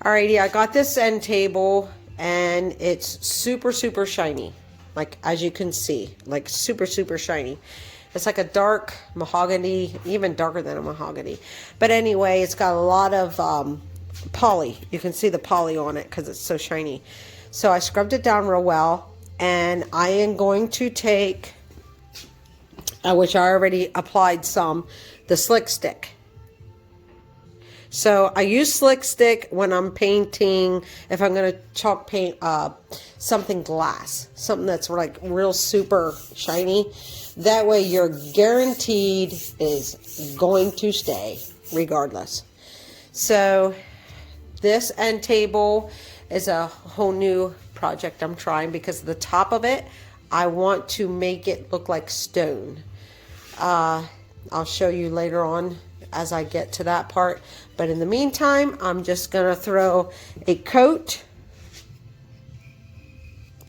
Alrighty, I got this end table and it's super, super shiny. Like, as you can see, like super, super shiny. It's like a dark mahogany, even darker than a mahogany. But anyway, it's got a lot of poly. You can see the poly on it because it's so shiny. So I scrubbed it down real well. And I am going to take, which I already applied some, the Slick Stick. So I use Slick Stick when I'm painting, if I'm going to chalk paint something glass, something that's like real super shiny. That way you're guaranteed is going to stay regardless. So this end table is a whole new project I'm trying because the top of it, I want to make it look like stone. I'll show you later on as I get to that part. But in the meantime, I'm just going to throw a coat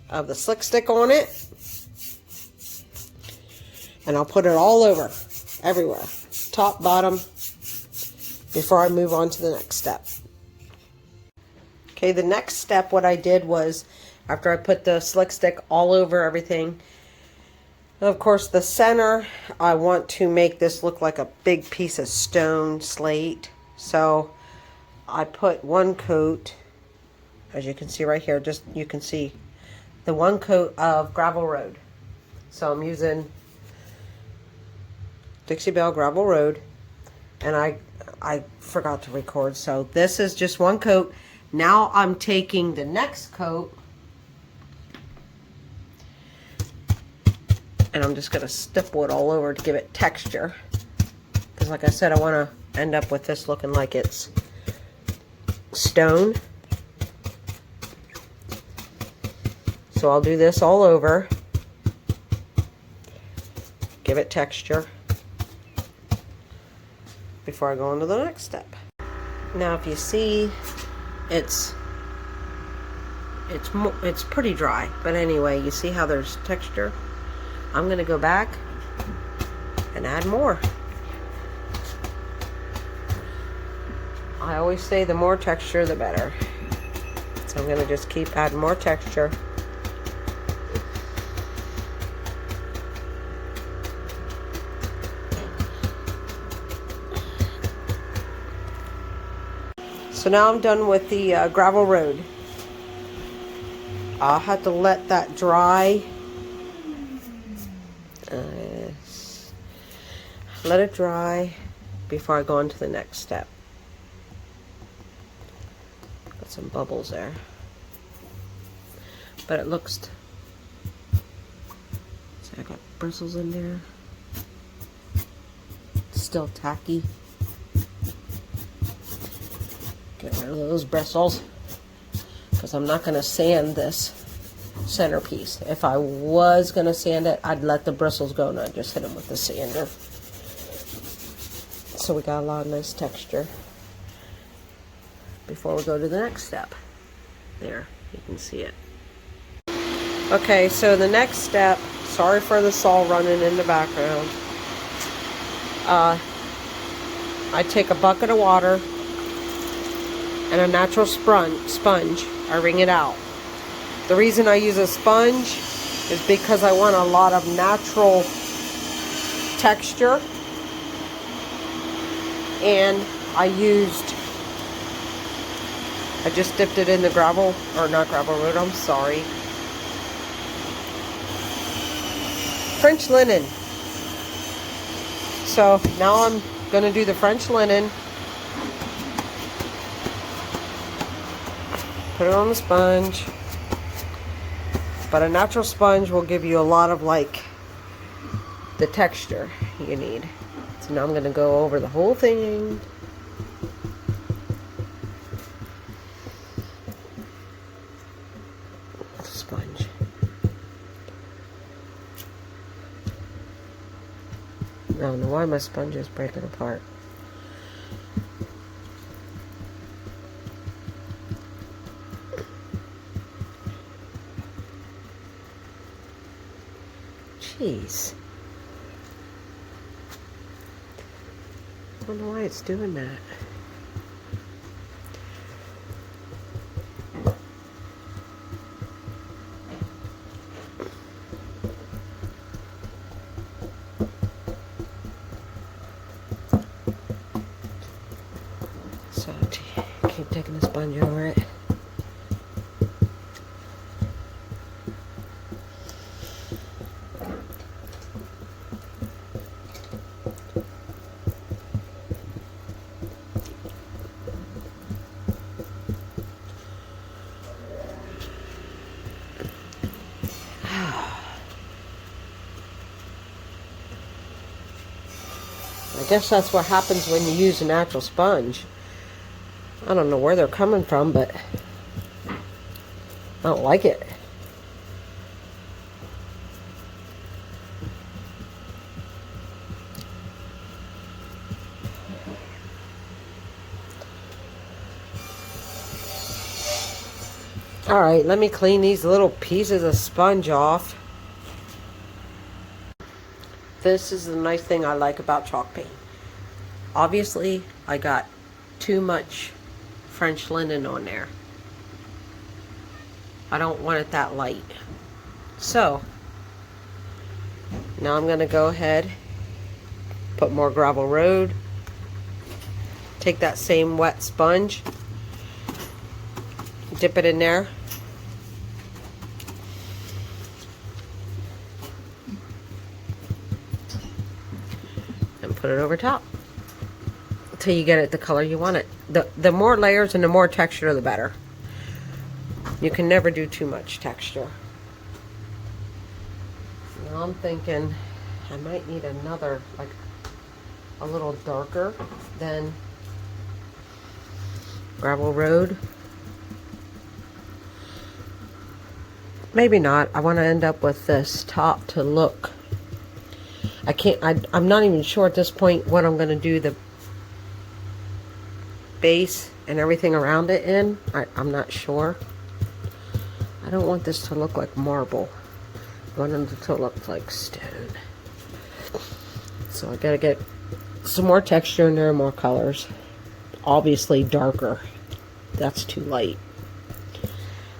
of the Slick Stick on it. And I'll put it all over, everywhere, top, bottom, before I move on to the next step. Okay, the next step, what I did was, after I put the Slick Stick all over everything, of course, the center, I want to make this look like a big piece of stone slate. So I put one coat, as you can see right here, just you can see the one coat of Gravel Road. So I'm using Dixie Belle Gravel Road, and I forgot to record. So this is just one coat. Now I'm taking the next coat, and I'm just going to stipple it all over to give it texture. Because like I said, I want to end up with this looking like it's stone. So I'll do this all over. Give it texture before I go on to the next step. Now if you see, it's pretty dry. But anyway, you see how there's texture? I'm going to go back and add more. I always say the more texture, the better. So I'm going to just keep adding more texture. So now I'm done with the Gravel Road. I'll have to let that dry. Let it dry before I go on to the next step. Got some bubbles there. But it looks... See, I got bristles in there. Still tacky. Get rid of those bristles. Because I'm not going to sand this centerpiece. If I was going to sand it, I'd let the bristles go and I'd just hit them with the sander. So we got a lot of nice texture before we go to the next step. There, you can see it. Okay, so the next step, sorry for the saw running in the background. I take a bucket of water and a natural sponge. I wring it out. The reason I use a sponge is because I want a lot of natural texture. And I just dipped it in the gravel, or not Gravel Road, I'm sorry. French linen. So now I'm going to do the French linen. Put it on the sponge. But a natural sponge will give you a lot of like the texture you need. So now I'm going to go over the whole thing. Sponge. I don't know why my sponge is breaking apart. Jeez. I don't know why it's doing that. taking a sponge over it. I guess that's what happens when you use a natural sponge. I don't know where they're coming from, but I don't like it. All right, let me clean these little pieces of sponge off. This is the nice thing I like about chalk paint. Obviously, I got too much French linen on there. I don't want it that light. So, now I'm going to go ahead, put more gravel road, take that same wet sponge, dip it in there, and put it over top until you get it the color you want it. The more layers and the more texture, the better. You can never do too much texture. Now I'm thinking I might need another, like a little darker than gravel road. Maybe not. I want to end up with this top to look. I'm not even sure at this point what I'm going to do the base and everything around it in. I'm not sure. I don't want this to look like marble. I want it to look like stone. So I gotta get some more texture in there, more colors. Obviously darker. That's too light.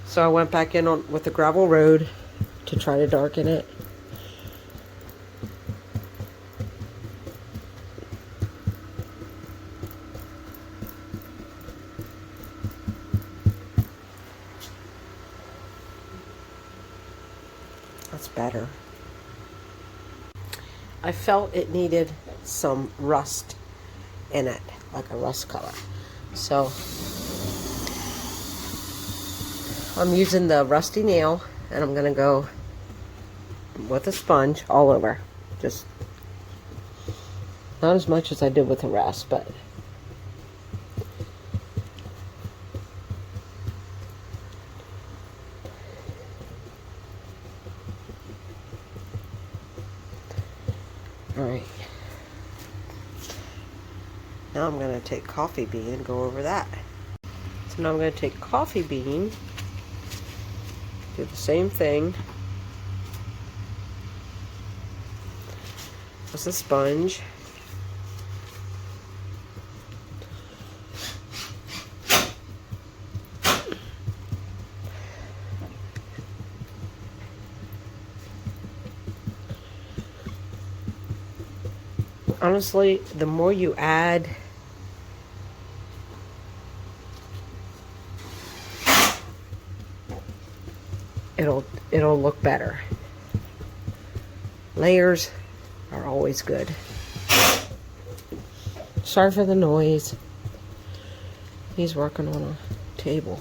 So I went back in with the gravel road to try to darken it. That's better. I felt it needed some rust in it, like a rust color. So I'm using the rusty nail, and I'm gonna go with a sponge all over. Just not as much as I did with the rest, but all right. Now I'm going to take coffee bean and go over that. So now I'm going to take coffee bean, do the same thing as a sponge. Honestly, the more you add, it'll look better. Layers are always good. Sorry for the noise. He's working on a table.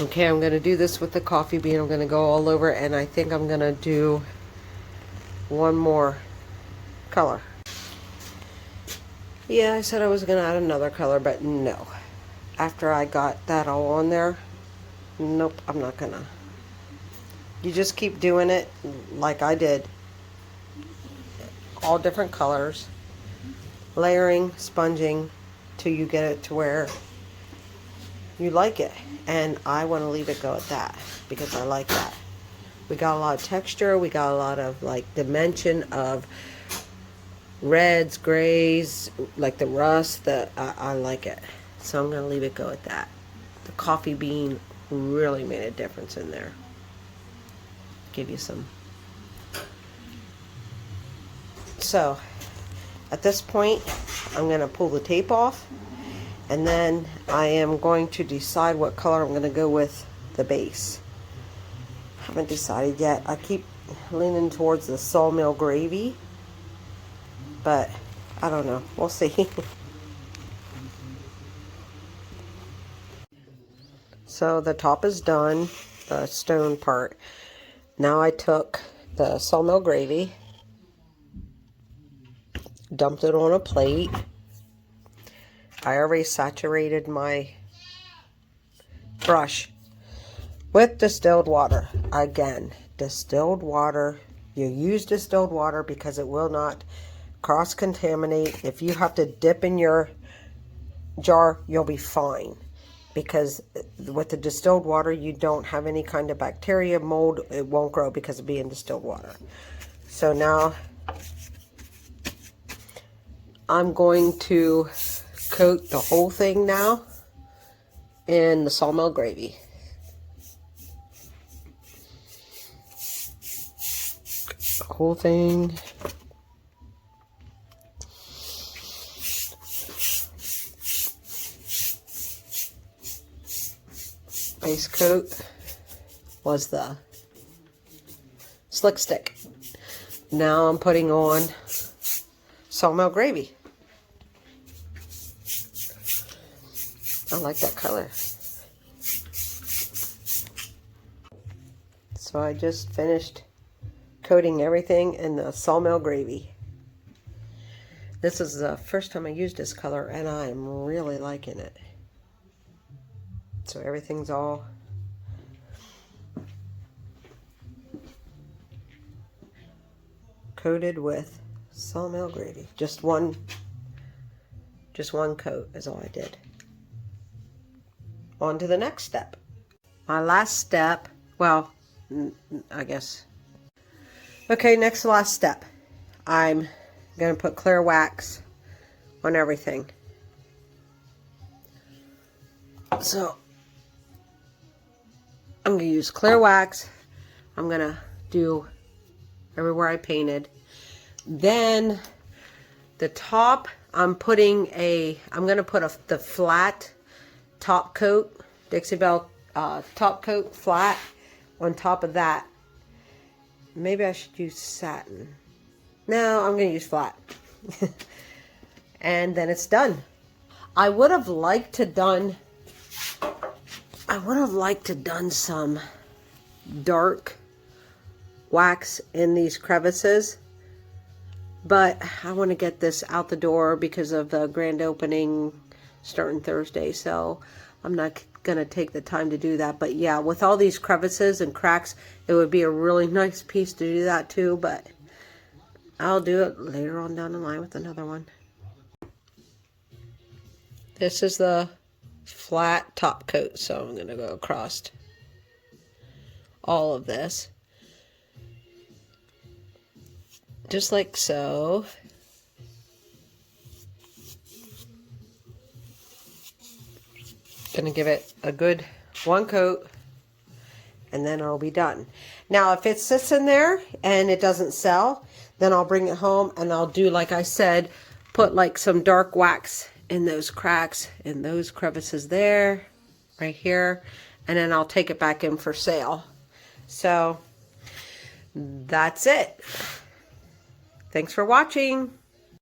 Okay, I'm going to do this with the coffee bean. I'm going to go all over, and I think I'm going to do one more color. Yeah, I said I was going to add another color, but no. After I got that all on there, nope, I'm not going to. You just keep doing it like I did. All different colors. Layering, sponging, till you get it to where you like it. And I want to leave it go at that because I like that. We got a lot of texture. We got a lot of like dimension of reds, grays, like the rust. I like it. So I'm going to leave it go at that. The coffee bean really made a difference in there. Give you some So at this point, I'm going to pull the tape off, and then I am going to decide what color I'm going to go with the base. Haven't decided yet. I keep leaning towards the sawmill gravy, but I don't know. We'll see. So the top is done, the stone part. Now I took the sawmill gravy, dumped it on a plate. I already saturated my brush with distilled water. Again, distilled water. You use distilled water because it will not cross-contaminate. If you have to dip in your jar, you'll be fine. Because with the distilled water, you don't have any kind of bacteria, mold. It won't grow because of being distilled water. So now I'm going to coat the whole thing now in the sawmill gravy. The whole thing. Base coat was the slick stick. Now I'm putting on sawmill gravy. I like that color. So I just finished coating everything in the sawmill gravy. This is the first time I used this color, and I'm really liking it. So everything's all coated with sawmill gravy. Just one coat is all I did. On to the next step. My last step, well, I guess. Okay, next to last step. I'm going to put clear wax on everything. So, I'm going to use clear wax. I'm going to do everywhere I painted. Then, the top, I'm going to put the flat top coat, Dixie Belle top coat flat on top of that. Maybe I should use satin. No, I'm going to use flat. And then it's done. I would have liked to done some dark wax in these crevices, but I want to get this out the door because of the grand opening starting Thursday, so I'm not gonna take the time to do that. But yeah, with all these crevices and cracks, it would be a really nice piece to do that too, but I'll do it later on down the line with another one. This is the flat top coat, so I'm gonna go across all of this just like so. Gonna give it a good one coat, and then I'll be done. Now if it sits in there and it doesn't sell, then I'll bring it home and I'll do, like I said, put like some dark wax in those cracks, in those crevices there, right here, and then I'll take it back in for sale. So that's it. Thanks for watching.